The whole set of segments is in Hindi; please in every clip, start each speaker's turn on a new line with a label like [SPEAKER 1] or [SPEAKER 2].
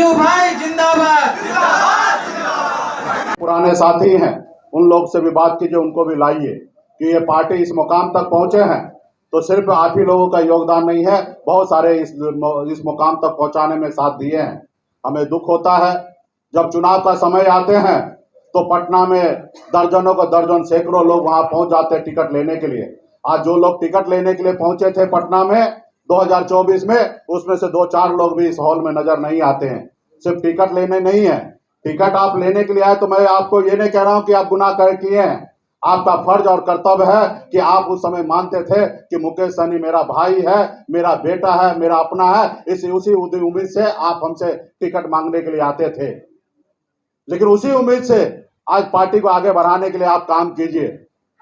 [SPEAKER 1] राजू भाई जिंदाबाद।
[SPEAKER 2] पुराने साथी हैं, उन लोग से भी बात कीजिए, उनको भी लाइए कि ये पार्टी इस मुकाम तक पहुंचे हैं तो सिर्फ आप ही लोगों का योगदान नहीं है, बहुत सारे इस मुकाम तक पहुंचाने में साथ दिए हैं। हमें दुख होता है जब चुनाव का समय आते हैं तो पटना में दर्जनों को दर्जन सैकड़ों लोग वहां पहुंच जाते हैं टिकट लेने के लिए। आज जो लोग टिकट लेने के लिए पहुंचे थे पटना में 2024 में, उसमें से 2-4 लोग भी इस हॉल में नजर नहीं आते हैं। सिर्फ टिकट लेने नहीं है, टिकट आप लेने के लिए आए तो मैं आपको ये नहीं कह रहा हूं कि आप गुनाह कर किए हैं। आपका फर्ज और कर्तव्य है कि आप उस समय मानते थे कि मुकेश सहनी मेरा भाई है, मेरा बेटा है, मेरा अपना है, उसी उम्मीद से आप हमसे टिकट मांगने के लिए आते थे। लेकिन उसी उम्मीद से आज पार्टी को आगे बढ़ाने के लिए आप काम कीजिए।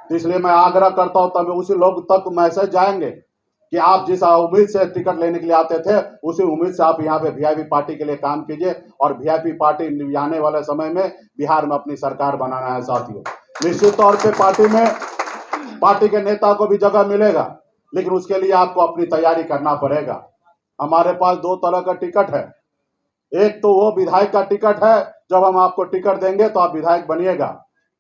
[SPEAKER 2] तो इसलिए मैं आग्रह करता हूं, तब उसी लोग तक मैसेज जाएंगे कि आप जिस उम्मीद से टिकट लेने के लिए आते थे उसी उम्मीद से आप यहाँ पे वीआईपी पार्टी के लिए काम कीजिए। और वीआईपी पार्टी आने वाले समय में बिहार में अपनी सरकार बनाना है साथियों। निश्चित तौर पे पार्टी के नेता को भी जगह मिलेगा, लेकिन उसके लिए आपको अपनी तैयारी करना पड़ेगा। हमारे पास 2 तरह का टिकट है। एक तो वो विधायक का टिकट है, जब हम आपको टिकट देंगे तो आप विधायक बनिएगा,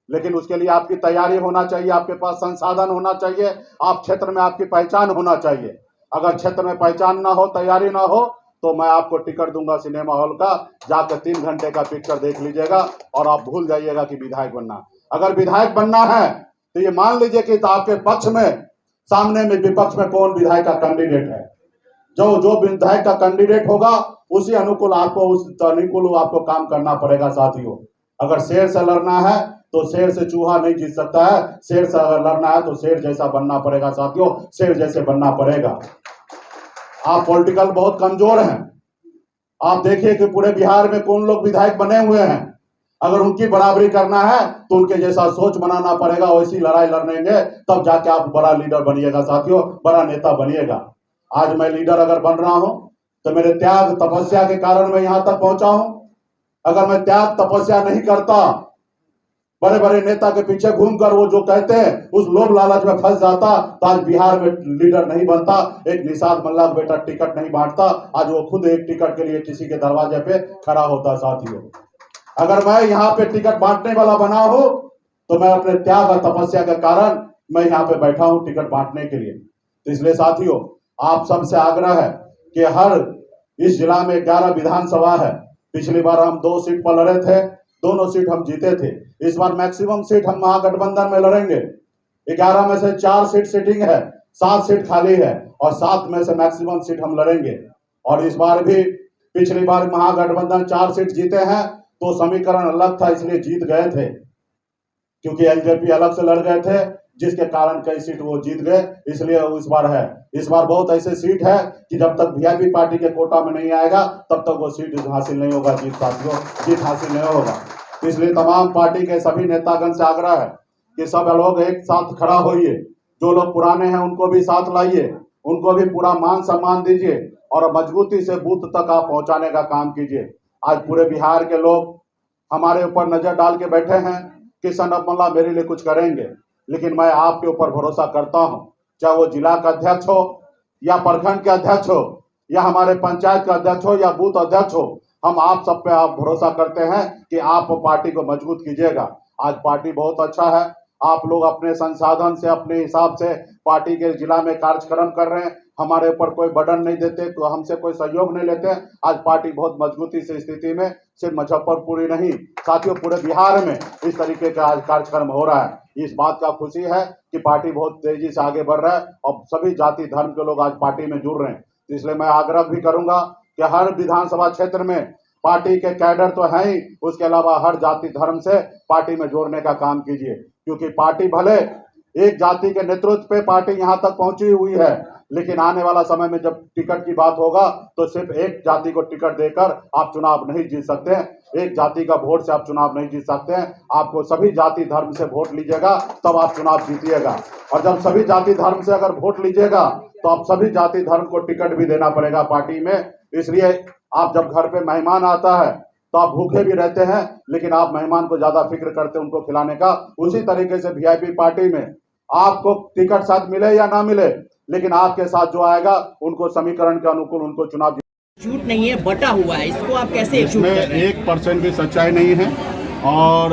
[SPEAKER 2] लेकिन उसके लिए आपकी तैयारी होना चाहिए, आपके पास संसाधन होना चाहिए, आप क्षेत्र में आपकी पहचान होना चाहिए। अगर क्षेत्र में पहचान ना हो, तैयारी ना हो, तो मैं आपको टिकट दूंगा सिनेमा हॉल का, जाकर 3 घंटे का पिक्चर देख लीजिएगा और आप भूल जाइएगा कि विधायक बनना। अगर विधायक बनना है तो ये मान लीजिए कि आपके पक्ष में, सामने में विपक्ष में कौन विधायक का कैंडिडेट है, जो विधायक का कैंडिडेट होगा उसी अनुकूल आपको काम करना पड़ेगा साथियों। अगर शेर से लड़ना है तो शेर से चूहा नहीं जीत सकता है, शेर से अगर लड़ना है तो शेर जैसा बनना पड़ेगा साथियों, शेर जैसे बनना पड़ेगा। आप पॉलिटिकल बहुत कमजोर हैं। आप देखिए कि पूरे बिहार में कौन लोग विधायक बने हुए हैं। अगर उनकी बराबरी करना है तो उनके जैसा सोच बनाना पड़ेगा, वैसी लड़ाई लड़ेंगे तब जाके आप बड़ा लीडर बनिएगा साथियों, बड़ा नेता बनिएगा। आज मैं लीडर अगर बन रहा हूं तो मेरे त्याग तपस्या के कारण मैं यहां तक पहुंचा हूं। अगर मैं त्याग तपस्या नहीं करता, बड़े बड़े नेता के पीछे घूमकर वो जो कहते हैं उस लोभ लालच में फंस जाता, तो आज बिहार में लीडर नहीं बनता। एक निषाद मल्ला का बेटा टिकट नहीं बांटता, आज वो खुद एक टिकट के लिए किसी के दरवाजे पे खड़ा होता साथियों। अगर मैं यहाँ पे टिकट बांटने वाला बना हूं तो मैं अपने त्याग और तपस्या के कारण मैं यहाँ पे बैठा हूं टिकट बांटने के लिए। तो इसलिए साथियों, आप सबसे आग्रह है कि हर इस जिला में 11 विधानसभा है। पिछली बार हम 2 सीट पर लड़े थे, दोनों सीट हम जीते थे। इस बार मैक्सिमम सीट हम महागठबंधन में लड़ेंगे। 11 में से 4 सीट सिटिंग है, 7 सीट खाली है और 7 में से मैक्सिमम सीट हम लड़ेंगे। और इस बार भी पिछली बार महागठबंधन 4 सीट जीते हैं तो समीकरण अलग था, इसलिए जीत गए थे, क्योंकि एलजेपी अलग से लड़ गए थे जिसके कारण कई सीट वो जीत गए। इसलिए इस बार है, इस बार बहुत ऐसे सीट है कि जब तक वीआईपी पार्टी के कोटा में नहीं आएगा तब तक वो सीट हासिल नहीं होगा, जीत हासिल नहीं होगा। इसलिए तमाम पार्टी के सभी नेतागण से आग्रह है कि सब लोग एक साथ खड़ा होइए। जो लोग पुराने हैं उनको भी साथ लाइए, उनको भी पूरा मान सम्मान दीजिए और मजबूती से बूथ तक आप पहुंचाने का काम कीजिए। आज पूरे बिहार के लोग हमारे ऊपर नजर डाल के बैठे हैं कि सनत मल्ला मेरे लिए कुछ करेंगे, लेकिन मैं आपके ऊपर भरोसा करता हूं। चाहे वो जिला का अध्यक्ष हो या प्रखंड के अध्यक्ष हो या हमारे पंचायत का अध्यक्ष हो या बूथ अध्यक्ष हो, हम आप सब पे आप भरोसा करते हैं कि आप पार्टी को मजबूत कीजिएगा। आज पार्टी बहुत अच्छा है, आप लोग अपने संसाधन से अपने हिसाब से पार्टी के जिला में कार्यक्रम कर रहे हैं, हमारे ऊपर कोई बर्डन नहीं देते, तो हमसे कोई सहयोग नहीं लेते। आज पार्टी बहुत मजबूती से स्थिति में, सिर्फ मुजफ्फरपुर ही नहीं साथियों पूरे बिहार में इस तरीके का आज कार्यक्रम हो रहा है। इस बात का खुशी है कि पार्टी बहुत तेजी से आगे बढ़ रहा है और सभी जाति धर्म के लोग आज पार्टी में जुड़ रहे हैं। तो इसलिए मैं आग्रह भी करूंगा कि हर विधानसभा क्षेत्र में पार्टी के कैडर तो है ही, उसके अलावा हर जाति धर्म से पार्टी में जोड़ने का काम कीजिए, क्योंकि पार्टी भले एक जाति के नेतृत्व पे पार्टी यहाँ तक पहुंची हुई है, लेकिन आने वाला समय में जब टिकट की बात होगा तो सिर्फ एक जाति को टिकट देकर आप चुनाव नहीं जीत सकते हैं, एक जाति का वोट से आप चुनाव नहीं जीत सकते हैं। आपको सभी जाति धर्म से वोट लीजिएगा तब आप चुनाव जीतिएगा, और जब सभी जाति धर्म से अगर वोट लीजिएगा तो आप सभी जाति धर्म को टिकट भी देना पड़ेगा पार्टी में। इसलिए आप जब घर पे मेहमान आता है तो आप भूखे भी रहते हैं, लेकिन आप मेहमान को ज्यादा फिक्र करते हैं उनको खिलाने का। उसी तरीके से वीआईपी पार्टी में आपको टिकट साथ मिले या ना मिले, लेकिन आपके साथ जो आएगा उनको समीकरण के अनुकूल उनको चुनाव
[SPEAKER 1] झूठ नहीं है, बटा हुआ है, इसको आप कैसे झूठ
[SPEAKER 2] इसमें
[SPEAKER 1] कर रहे हैं?
[SPEAKER 2] 1% भी सच्चाई नहीं है। और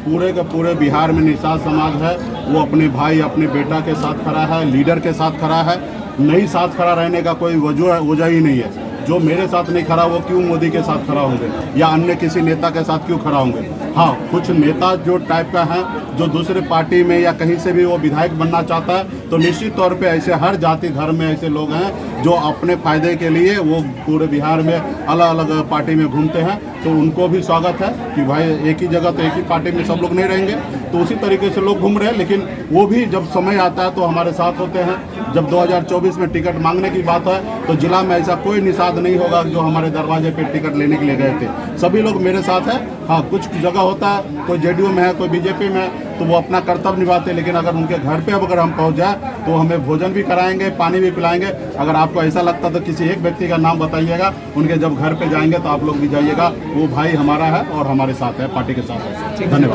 [SPEAKER 2] पूरे के पूरे बिहार में निषाद समाज है, वो अपने भाई अपने बेटा के साथ खड़ा है, लीडर के साथ खड़ा है। नहीं साथ खड़ा रहने का कोई वजह ही नहीं है। जो मेरे साथ नहीं खड़ा वो क्यों मोदी के साथ खड़ा होंगे या अन्य किसी नेता के साथ क्यों खड़ा होंगे। हाँ, कुछ नेता जो टाइप का है, जो दूसरे पार्टी में या कहीं से भी वो विधायक बनना चाहता है, तो निश्चित तौर पे ऐसे हर जाति धर्म में ऐसे लोग हैं जो अपने फायदे के लिए वो पूरे बिहार में अलग अलग पार्टी में घूमते हैं। तो उनको भी स्वागत है कि भाई एक ही जगह तो एक ही पार्टी में सब लोग नहीं रहेंगे, तो उसी तरीके से लोग घूम रहे हैं। लेकिन वो भी जब समय आता है तो हमारे साथ होते हैं। जब 2024 में टिकट मांगने की बात है तो जिला में ऐसा कोई निषाद नहीं होगा जो हमारे दरवाजे पे टिकट लेने के लिए गए थे। सभी लोग मेरे साथ हैं। हाँ, कुछ जगह होता है, कोई जेडीयू में है, कोई बीजेपी में है, तो वो अपना कर्तव्य निभाते हैं। लेकिन अगर उनके घर पे अगर हम पहुंच जाए तो हमें भोजन भी कराएंगे, पानी भी पिलाएंगे। अगर आपको ऐसा लगता तो किसी एक व्यक्ति का नाम बताइएगा, उनके जब घर पे जाएंगे तो आप लोग भी जाइएगा। वो भाई हमारा है और हमारे साथ है, पार्टी के साथ है। धन्यवाद।